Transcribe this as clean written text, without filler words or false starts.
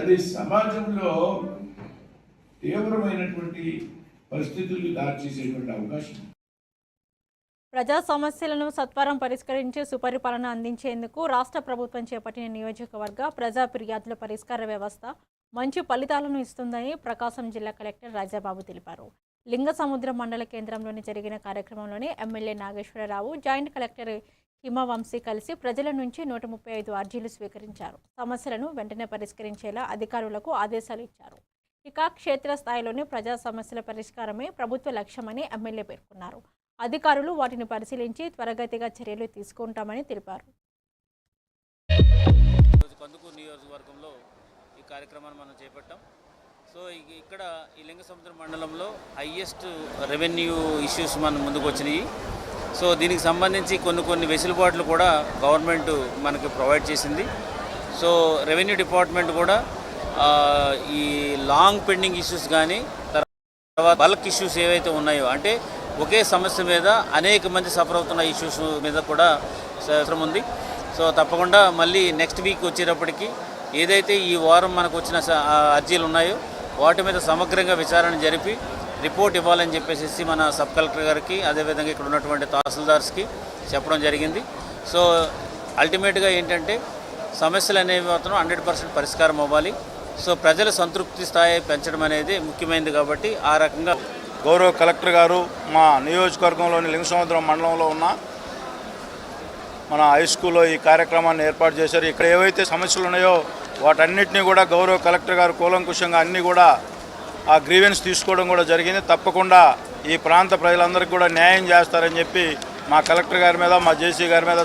అది సమాజంలో తీవ్రమైనటువంటి పరిస్థితులు దారితీసేటువంటి అవకాశం. ప్రజా సమస్యలను సత్వరం పరిష్కరించి సుపరిపాలన అందించేందుకు రాష్ట్ర ప్రభుత్వం చేపట్టిన నియోజకవర్గ ప్రజా ఫిర్యాదుల పరిష్కార వ్యవస్థ మంచి ఫలితాలను ఇస్తుందని ప్రకాశం జిల్లా కలెక్టర్ రాజాబాబు తెలిపారు. లింగసముద్రం మండల కేంద్రంలోని జరిగిన కార్యక్రమంలోని MLA Nageswararao, joint collector Himavamsi కలిసి ప్రజల నుంచి 135 అర్జీలు స్వీకరించారు. సమస్యలను వెంటనే పరిష్కరించేలా అధికారులకు ఆదేశాలు ఇచ్చారు. ఇక క్షేత్రస్థాయిలోని ప్రజా సమస్యల పరిష్కారమే ప్రభుత్వ లక్ష్యమని ఎమ్మెల్యే పేర్కొన్నారు. అధికారులు వాటిని పరిశీలించి త్వరగతిగా చర్యలు తీసుకుంటామని తెలిపారు. కందుకూరు నియోజకవర్గంలో ఈ కార్యక్రమాన్ని మనం చేపట్టాం. సో ఇక్కడ ఈ లింగసముద్రం మండలంలో హైయెస్ట్ రెవెన్యూ ఇష్యూస్ మన ముందుకు వచ్చినాయి. సో దీనికి సంబంధించి కొన్ని వెసులుబాట్లు కూడా గవర్నమెంట్ మనకి ప్రొవైడ్ చేసింది. సో రెవెన్యూ డిపార్ట్మెంట్ కూడా ఈ లాంగ్ పెండింగ్ ఇష్యూస్ కానీ తర్వాత బల్క్ ఇష్యూస్ ఏవైతే ఉన్నాయో, అంటే ఒకే సమస్య మీద అనేక మంది సఫర్ అవుతున్న ఇష్యూస్ మీద కూడా అవసరం ఉంది. సో తప్పకుండా మళ్ళీ నెక్స్ట్ వీక్ వచ్చేటప్పటికి ఏదైతే ఈ వారం మనకు వచ్చిన అర్జీలు ఉన్నాయో వాటి మీద సమగ్రంగా విచారణ జరిపి రిపోర్ట్ ఇవ్వాలని చెప్పేసి మన సబ్ కలెక్టర్ గారికి, అదేవిధంగా ఇక్కడ ఉన్నటువంటి తహసీల్దార్స్కి చెప్పడం జరిగింది. సో అల్టిమేట్గా ఏంటంటే సమస్యలు అనేవి మాత్రం 100% పరిష్కారం అవ్వాలి. సో ప్రజల సంతృప్తి స్థాయి పెంచడం అనేది ముఖ్యమైనది. కాబట్టి ఆ రకంగా గౌరవ కలెక్టర్ గారు మా నియోజకవర్గంలోని లింగసముద్రం మండలంలో ఉన్న మన హై స్కూల్లో ఈ కార్యక్రమాన్ని ఏర్పాటు చేశారు. ఇక్కడ ఏవైతే సమస్యలు ఉన్నాయో వాటన్నిటినీ కూడా గౌరవ కలెక్టర్ గారు కూలంకుషంగా అన్నీ కూడా ఆ గ్రీవెన్స్ తీసుకోవడం కూడా జరిగింది. తప్పకుండా ఈ ప్రాంత ప్రజలందరికీ కూడా న్యాయం చేస్తారని చెప్పి మా కలెక్టర్ గారి మీద, మా జేసీ గారి మీద,